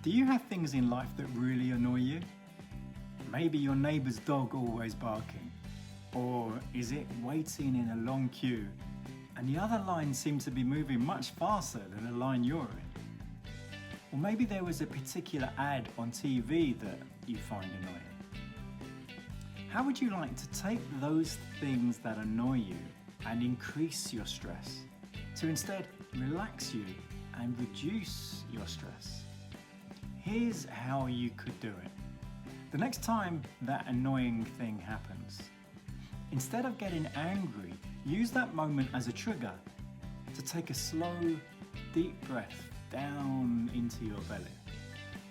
Do you have things in life that really annoy you? Maybe your neighbour's dog always barking. Or is it waiting in a long queue and the other line seems to be moving much faster than the line you're in? Or maybe there was a particular ad on TV that you find annoying. How would you like to take those things that annoy you and increase your stress to instead relax you and reduce your stress? Here's how you could do it. The next time that annoying thing happens, instead of getting angry, use that moment as a trigger to take a slow, deep breath down into your belly.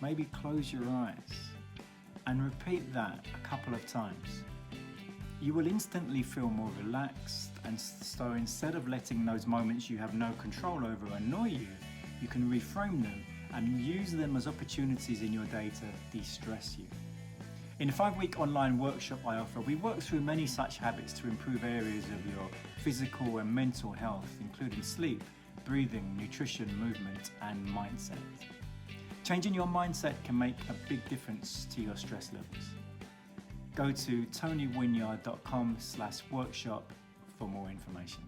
Maybe close your eyes and repeat that a couple of times. You will instantly feel more relaxed, and so instead of letting those moments you have no control over annoy you, you can reframe them and use them as opportunities in your day to de-stress you. In the 5-week online workshop I offer, we work through many such habits to improve areas of your physical and mental health, including sleep, breathing, nutrition, movement, and mindset. Changing your mindset can make a big difference to your stress levels. Go to tonywinyard.com/workshop for more information.